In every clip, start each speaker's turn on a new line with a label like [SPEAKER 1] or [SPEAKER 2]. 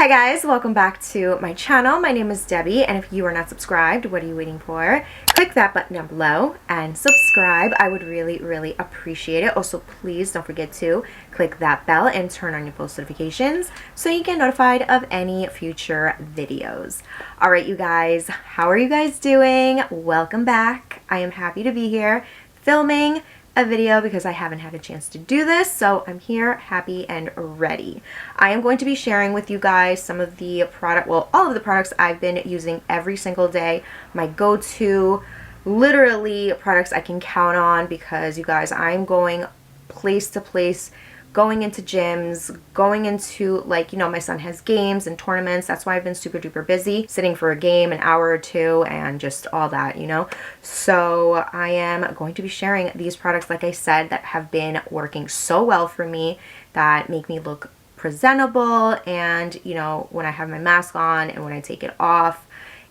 [SPEAKER 1] Hi guys, welcome back to my channel. My name is Debbie, and if you are not subscribed, what are you waiting for? Click that button down below and subscribe. I would really appreciate it. Also, please don't forget to click that bell and turn on your post notifications so you get notified of any future videos. All right, you guys, how are you guys doing? Welcome back. I am happy to be here filming a video because I haven't had a chance to do this, so I'm here, happy and ready. I am going to be sharing with you guys some of the all of the products I've been using every single day, my go-to, literally products I can count on, because you guys, I'm going place to place, going into gyms, going into, like, you know, my son has games and tournaments. That's why I've been super duper busy, sitting for a game, an hour or two, and just all that, you know. So I am going to be sharing these products, like I said, that have been working so well for me, that make me look presentable, and, you know, when I have my mask on and when I take it off,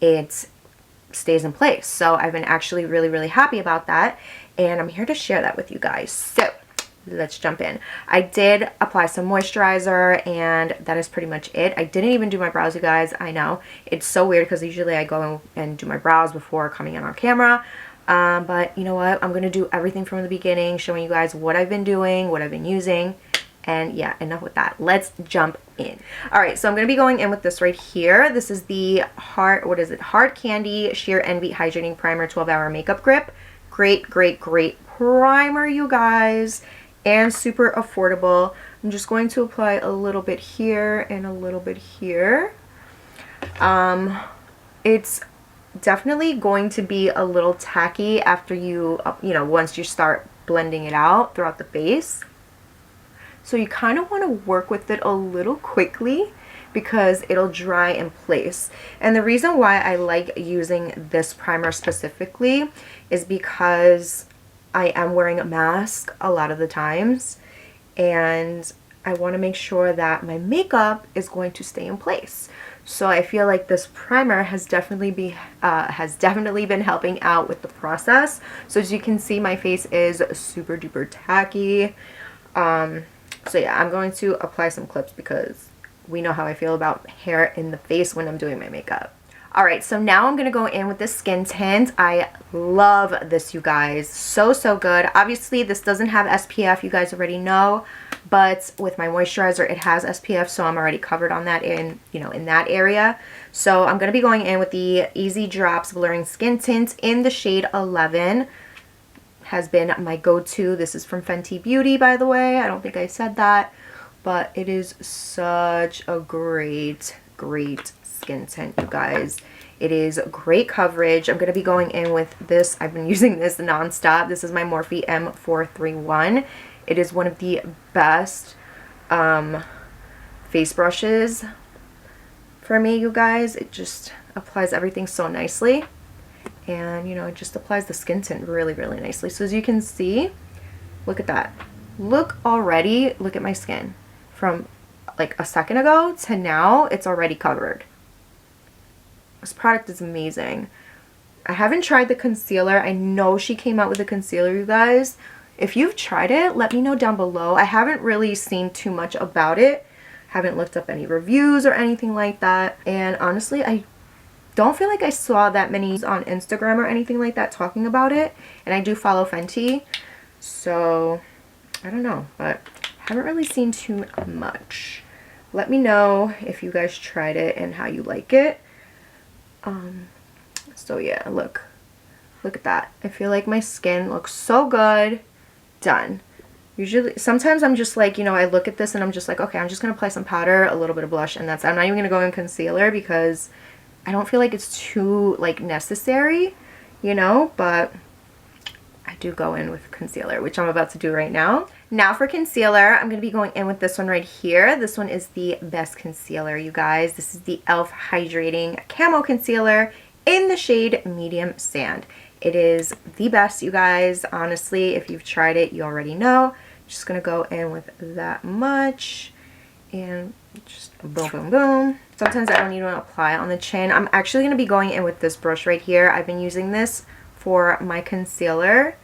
[SPEAKER 1] it stays in place. So I've been actually really happy about that, and I'm here to share that with you guys. So let's jump in. I did apply some moisturizer, and that is pretty much it. I didn't even do my brows, you guys. I know it's so weird because usually I go and do my brows before coming in on camera, but you know what, I'm gonna do everything from the beginning, showing you guys what I've been doing, what I've been using. And yeah, enough with that. Let's jump in. All right, so I'm going to be going in with this right here. This is the Hard Candy Sheer Envy Hydrating Primer 12-Hour Makeup Grip. Great primer, you guys, and super affordable. I'm just going to apply a little bit here and a little bit here. It's definitely going to be a little tacky after you know, once you start blending it out throughout the face. So you kind of want to work with it a little quickly because it'll dry in place. And the reason why I like using this primer specifically is because I am wearing a mask a lot of the times, and I want to make sure that my makeup is going to stay in place. So I feel like this primer has definitely been helping out with the process. So as you can see, my face is super duper tacky. So yeah, I'm going to apply some clips because we know how I feel about hair in the face when I'm doing my makeup. Alright, so now I'm going to go in with this skin tint. I love this, you guys. So good. Obviously, this doesn't have SPF, you guys already know. But with my moisturizer, it has SPF, so I'm already covered on that in that area. So I'm going to be going in with the Easy Drops Blurring Skin Tint in the shade 11. Has been my go-to. This is from Fenty Beauty, by the way. I don't think I said that, but it is such a great skin tint, you guys. It is great coverage. I'm going to be going in with this. I've been using this nonstop. This is my Morphe M431. It is one of the best face brushes for me, you guys. It just applies everything so nicely. And, you know, it just applies the skin tint really nicely. So as you can see, look at that. Look at my skin. From like a second ago to now, it's already covered. This product is amazing. I haven't tried the concealer. I know she came out with a concealer, you guys. If you've tried it, let me know down below. I haven't really seen too much about it. Haven't looked up any reviews or anything like that. And honestly, I don't feel like I saw that many on Instagram or anything like that talking about it. And I do follow Fenty, so I don't know, but haven't really seen too much. Let me know if you guys tried it and how you like it. So yeah, look at that. I feel like my skin looks so good. Done. Usually, sometimes I'm just like, you know, I look at this and I'm just like, okay, I'm just gonna apply some powder, a little bit of blush, and I'm not even gonna go in concealer because I don't feel like it's too, like, necessary, you know, but I do go in with concealer, which I'm about to do right now. Now for concealer, I'm going to be going in with this one right here. This one is the best concealer, you guys. This is the e.l.f. Hydrating Camo Concealer in the shade Medium Sand. It is the best, you guys. Honestly, if you've tried it, you already know. Just going to go in with that much and just boom. Sometimes I don't even apply it on the chin. I'm actually going to be going in with this brush right here. I've been using this for my concealer.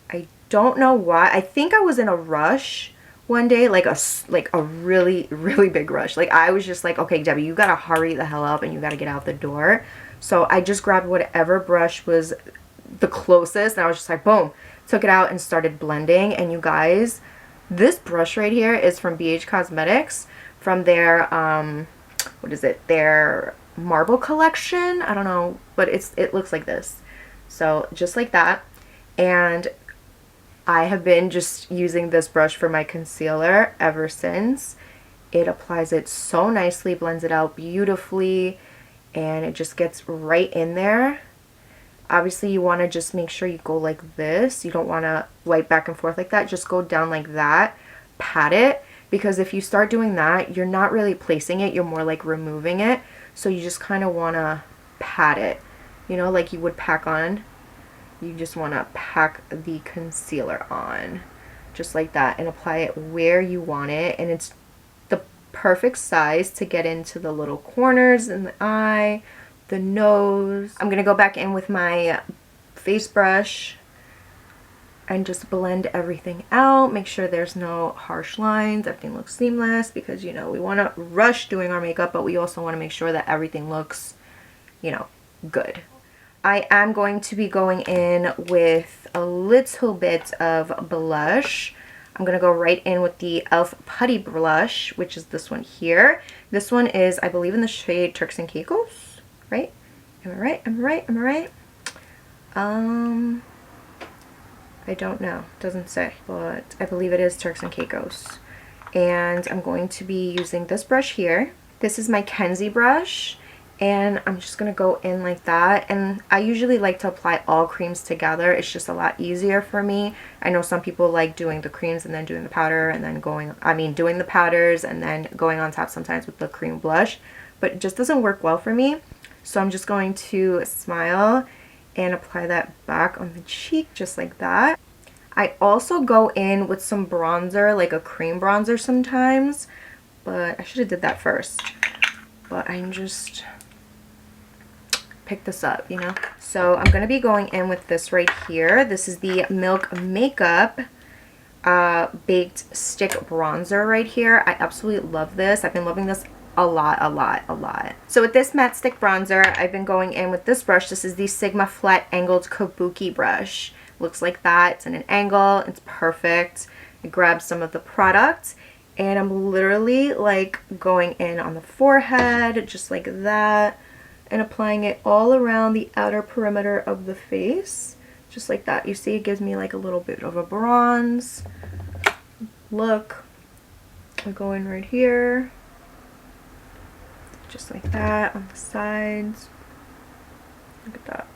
[SPEAKER 1] I don't know why. I think I was in a rush one day, like a really, really big rush. Like I was just like, okay, Debbie, you gotta hurry the hell up and you gotta get out the door. So I just grabbed whatever brush was the closest and I was just like, boom, took it out and started blending. And you guys, this brush right here is from BH Cosmetics, from their what is it, their marble collection. I don't know, but it looks like this. So just like that. And I have been just using this brush for my concealer ever since. It applies it so nicely, blends it out beautifully, and it just gets right in there. Obviously you want to just make sure you go like this. You don't want to wipe back and forth like that. Just go down like that, pat it, because if you start doing that, you're not really placing it, you're more like removing it. So you just kind of want to pat it, you know, like you would pack on. You just want to pack the concealer on just like that and apply it where you want it. And it's the perfect size to get into the little corners in the eye, the nose. I'm going to go back in with my face brush and just blend everything out. Make sure there's no harsh lines. Everything looks seamless because, you know, we want to rush doing our makeup, but we also want to make sure that everything looks, you know, good. I am going to be going in with a little bit of blush. I'm going to go right in with the e.l.f. Putty Blush, which is this one here. This one is, I believe, in the shade Turks and Caicos, right? Am I right? Am I right? Am I right? I don't know. It doesn't say, but I believe it is Turks and Caicos. And I'm going to be using this brush here. This is my Kenzie brush. And I'm just going to go in like that. And I usually like to apply all creams together. It's just a lot easier for me. I know some people like doing the creams and then doing the powder and then doing the powders and then going on top sometimes with the cream blush. But it just doesn't work well for me. So I'm just going to smile and apply that back on the cheek just like that. I also go in with some bronzer, like a cream bronzer sometimes. But I should have did that first. But I'm just... pick this up, you know. So I'm going to be going in with this right here. This is the Milk Makeup Baked Stick Bronzer right here. I absolutely love this. I've been loving this a lot. So with this matte stick bronzer, I've been going in with this brush. This is the Sigma Flat Angled Kabuki brush. Looks like that. It's in an angle. It's perfect. I grabbed some of the product and I'm literally like going in on the forehead just like that. And applying it all around the outer perimeter of the face, just like that. You see it gives me like a little bit of a bronze look. I go in right here, just like that on the sides. Look at that.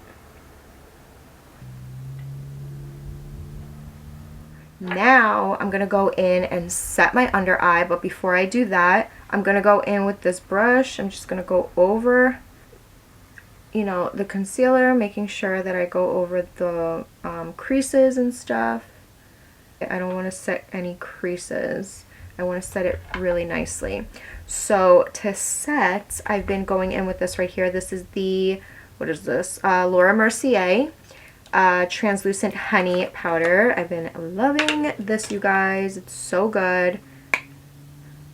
[SPEAKER 1] Now I'm going to go in and set my under eye, but before I do that, I'm going to go in with this brush. I'm just going to go over, you know, the concealer, making sure that I go over the creases and stuff. I don't want to set any creases. I want to set it really nicely. So to set, I've been going in with this right here. This is the, what is this? Laura Mercier Translucent Honey Powder. I've been loving this, you guys. It's so good.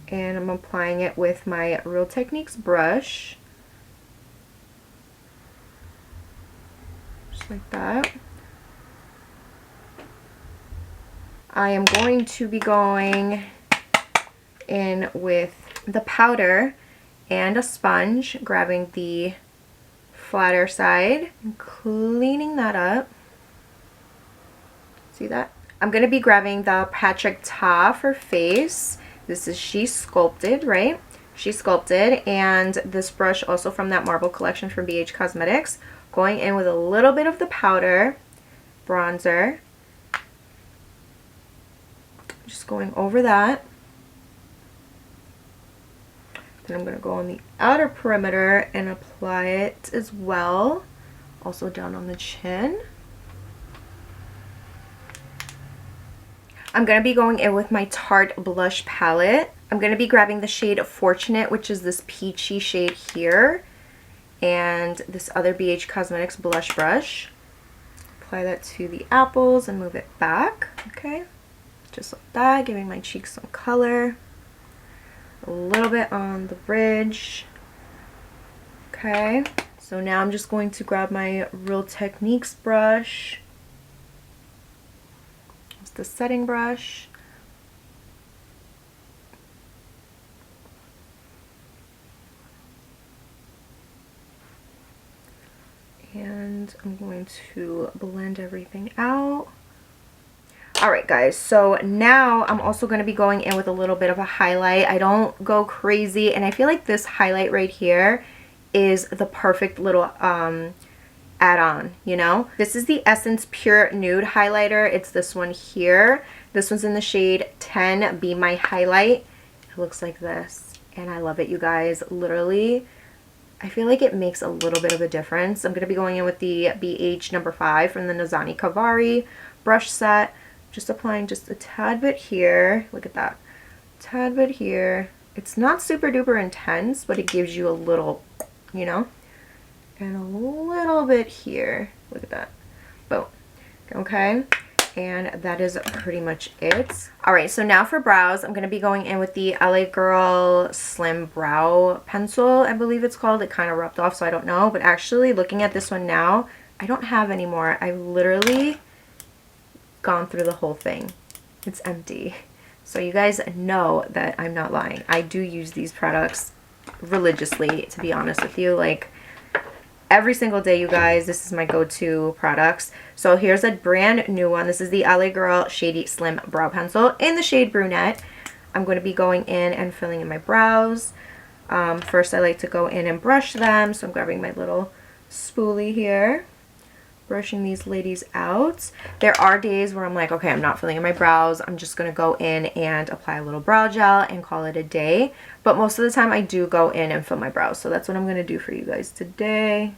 [SPEAKER 1] And I'm applying it with my Real Techniques brush. Like that. I am going to be going in with the powder and a sponge, grabbing the flatter side and cleaning that up. See that? I'm going to be grabbing the Patrick Ta for face. This is She Sculpted, right? She Sculpted, and this brush also from that marble collection from BH Cosmetics. Going in with a little bit of the powder, bronzer, just going over that. Then I'm going to go on the outer perimeter and apply it as well, also down on the chin. I'm going to be going in with my Tarte blush palette. I'm going to be grabbing the shade Fortunate, which is this peachy shade here, and this other BH Cosmetics blush brush. Apply that to the apples and move it back, okay? just like that, giving my cheeks some color. A little bit on the bridge. Okay, so now I'm just going to grab my Real Techniques brush. It's the setting brush. And I'm going to blend everything out. Alright guys, so now I'm also going to be going in with a little bit of a highlight. I don't go crazy, and I feel like this highlight right here is the perfect little add-on, you know? This is the Essence Pure Nude highlighter. It's this one here. This one's in the shade 10, Be My Highlight. It looks like this, and I love it, you guys. Literally, I feel like it makes a little bit of a difference. I'm going to be going in with the BH number 5 from the Nazani Kavari brush set. Just applying just a tad bit here. Look at that. Tad bit here. It's not super duper intense, but it gives you a little, you know, and a little bit here. Look at that. Boom. Okay. And that is pretty much it. Alright, so now for brows, I'm going to be going in with the LA Girl Slim Brow Pencil, I believe it's called. It kind of rubbed off, so I don't know. But actually, looking at this one now, I don't have any more. I've literally gone through the whole thing. It's empty. So you guys know that I'm not lying. I do use these products religiously, to be honest with you. Like, every single day, you guys. This is my go-to products. So here's a brand new one. This is the LA Girl Shady Slim Brow Pencil in the shade Brunette. I'm going to be going in and filling in my brows. First, I like to go in and brush them. So I'm grabbing my little spoolie here, brushing these ladies out. There are days where I'm like, okay, I'm not filling in my brows. I'm just going to go in and apply a little brow gel and call it a day. But most of the time I do go in and fill my brows. So that's what I'm going to do for you guys today.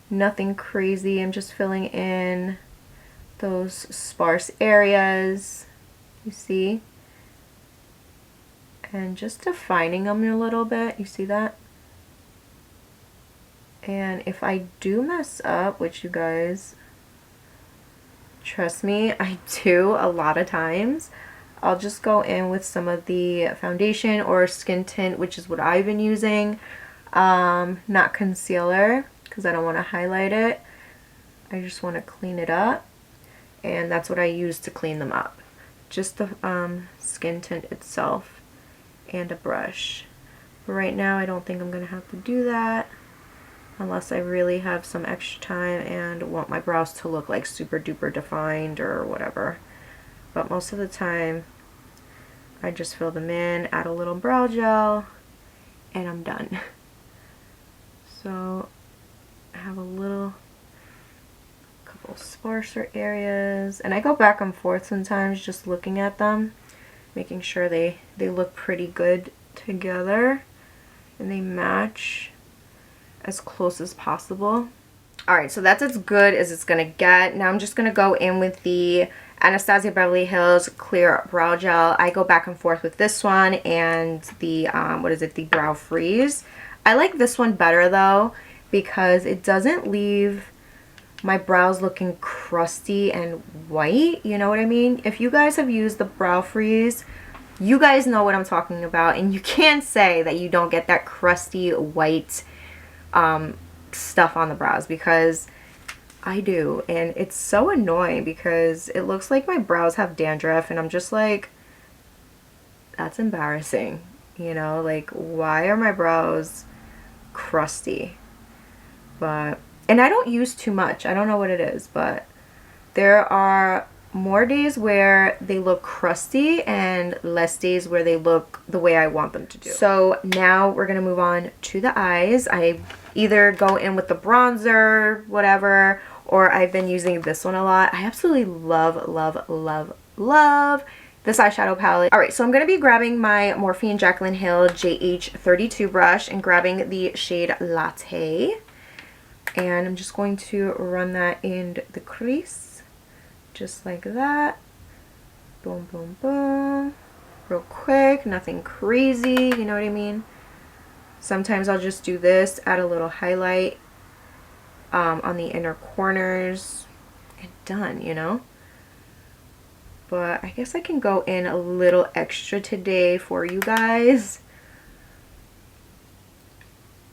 [SPEAKER 1] Nothing crazy. I'm just filling in those sparse areas. You see? And just defining them a little bit. You see that? And if I do mess up, which you guys, trust me, I do a lot of times, I'll just go in with some of the foundation or skin tint, which is what I've been using. Not concealer, because I don't want to highlight it. I just want to clean it up. And that's what I use to clean them up. Just the skin tint itself and a brush. But right now I don't think I'm going to have to do that, unless I really have some extra time and want my brows to look like super duper defined or whatever. But most of the time, I just fill them in, add a little brow gel, and I'm done. So I have a couple sparser areas, and I go back and forth sometimes just looking at them, making sure they look pretty good together and they match as close as possible. Alright, so that's as good as it's gonna get. Now I'm just gonna go in with the Anastasia Beverly Hills Clear Brow Gel. I go back and forth with this one and the, the Brow Freeze. I like this one better though, because it doesn't leave my brows looking crusty and white. You know what I mean? If you guys have used the Brow Freeze, you guys know what I'm talking about, and you can't say that you don't get that crusty white stuff on the brows, because I do, and it's so annoying because it looks like my brows have dandruff, and I'm just like, that's embarrassing, you know, like, why are my brows crusty? But, and I don't use too much, I don't know what it is, but there are more days where they look crusty and less days where they look the way I want them to do. So now we're gonna move on to the eyes. I either go in with the bronzer, whatever, or I've been using this one a lot. I absolutely love, love, love, love this eyeshadow palette. Alright, so I'm going to be grabbing my Morphe Jaclyn Hill JH32 brush and grabbing the shade Latte. And I'm just going to run that in the crease. Just like that. Boom, boom, boom. Real quick, nothing crazy, you know what I mean? Sometimes I'll just do this, add a little highlight on the inner corners, and done, you know? but I guess I can go in a little extra today for you guys.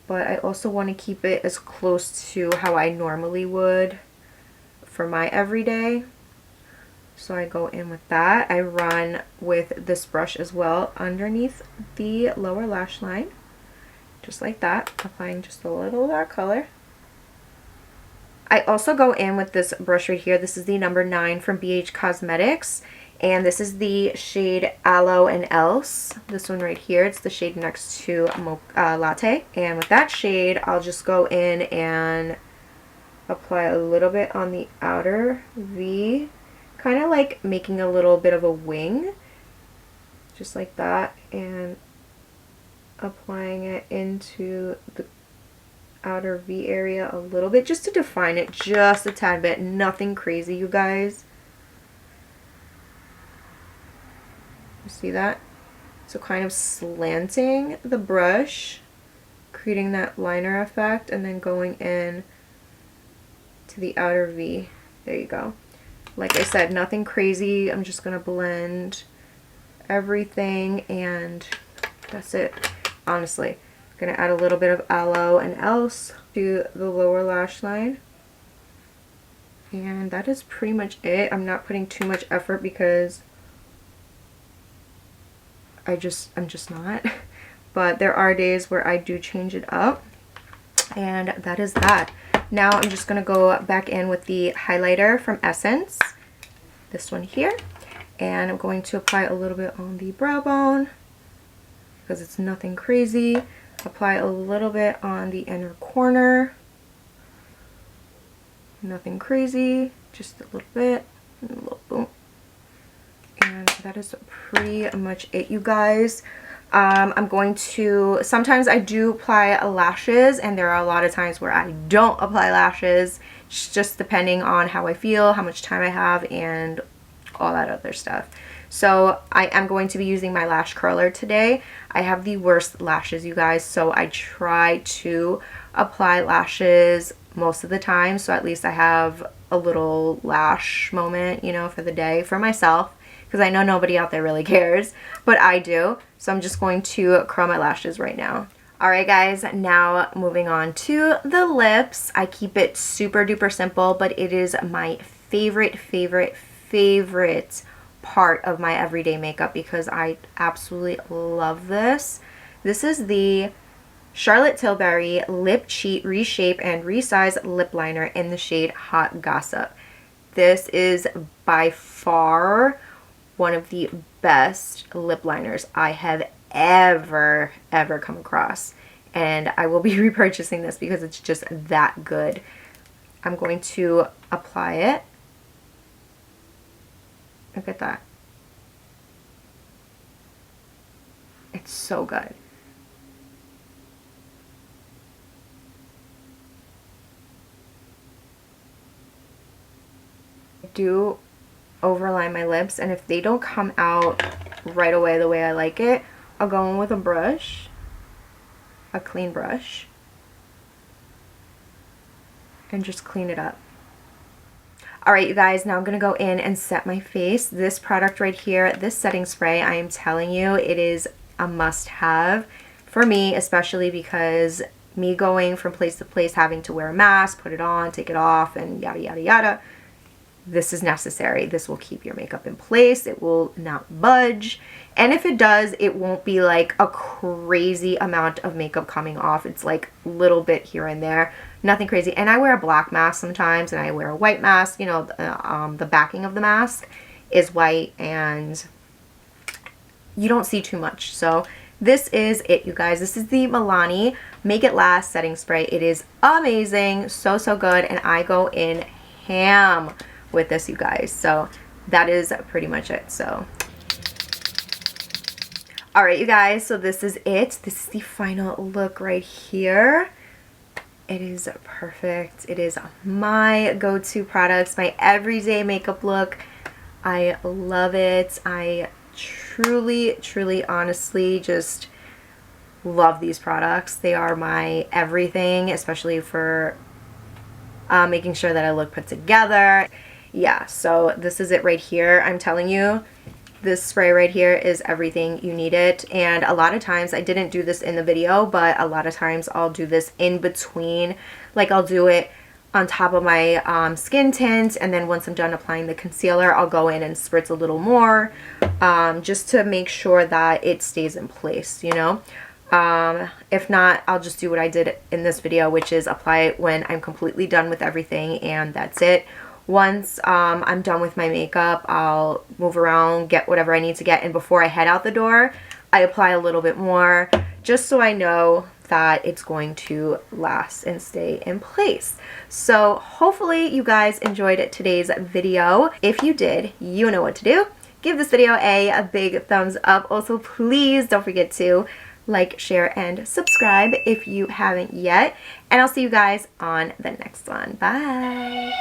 [SPEAKER 1] But I also want to keep it as close to how I normally would for my everyday. So I go in with that. I run with this brush as well underneath the lower lash line, just like that, applying just a little of that color. I also go in with this brush right here. This is the number 9 from BH Cosmetics, and this is the shade Aloe and Else. This one right here, it's the shade next to Latte. And with that shade, I'll just go in and apply a little bit on the outer V, kind of like making a little bit of a wing, just like that, and applying it into the outer V area a little bit, just to define it just a tad bit. Nothing crazy, you guys. You see that? So kind of slanting the brush, creating that liner effect, and then going in to the outer V. There you go. Like I said, nothing crazy. I'm just gonna blend everything, and that's it. Honestly, I'm gonna add a little bit of Aloe and Else to the lower lash line, and that is pretty much it. I'm not putting too much effort because I'm just not. But there are days where I do change it up, and that is that. Now I'm just gonna go back in with the highlighter from Essence, this one here, and I'm going to apply a little bit on the brow bone because it's nothing crazy. Apply a little bit on the inner corner, nothing crazy, just a little bit, and a little boom. And that is pretty much it, you guys. I'm going to, sometimes I do apply lashes, and there are a lot of times where I don't apply lashes. It's just depending on how I feel, how much time I have, and all that other stuff. So I am going to be using my lash curler today. I have the worst lashes, you guys, so I try to apply lashes most of the time, so at least I have a little lash moment, you know, for the day for myself, because I know nobody out there really cares, but I do. So I'm just going to curl my lashes right now. Alright guys, now moving on to the lips. I keep it super duper simple, but it is my favorite part of my everyday makeup because I absolutely love this. This is the Charlotte Tilbury Lip Cheat Reshape and Resize Lip Liner in the shade Hot Gossip. This is by far one of the best lip liners I have ever come across, and I will be repurchasing this because it's just that good. I'm going to apply it. Look at that. It's so good. I do overline my lips, and if they don't come out right away the way I like it, I'll go in with a brush, a clean brush, and just clean it up. Alright you guys, now I'm going to go in and set my face. This product right here, this setting spray, I am telling you, it is a must-have for me, especially because me going from place to place, having to wear a mask, put it on, take it off, and yada yada yada. This is necessary. This will keep your makeup in place. It will not budge. And if it does, it won't be like a crazy amount of makeup coming off. It's like a little bit here and there. Nothing crazy. And I wear a black mask sometimes, and I wear a white mask. You know, the backing of the mask is white, and you don't see too much. So this is it, you guys. This is the Milani Make It Last setting spray. It is amazing. So good. And I go in ham with this, you guys. So that is pretty much it. So alright you guys, so this is it. This is the final look right here. It is perfect. It is my go-to products, my everyday makeup look. I love it. I truly honestly just love these products. They are my everything, especially for making sure that I look put together. yeah, so this is it right here. I'm telling you, this spray right here is everything you need it. And a lot of times, I didn't do this in the video, but a lot of times I'll do this in between. Like I'll do it on top of my skin tint, and then once I'm done applying the concealer, I'll go in and spritz a little more, just to make sure that it stays in place, you know. If not, I'll just do what I did in this video, which is apply it when I'm completely done with everything, and that's it. Once I'm done with my makeup, I'll move around, get whatever I need to get, and before I head out the door, I apply a little bit more, just so I know that it's going to last and stay in place. So hopefully you guys enjoyed today's video. If you did, you know what to do. Give this video a big thumbs up. Also, please don't forget to like, share, and subscribe if you haven't yet. And I'll see you guys on the next one. Bye.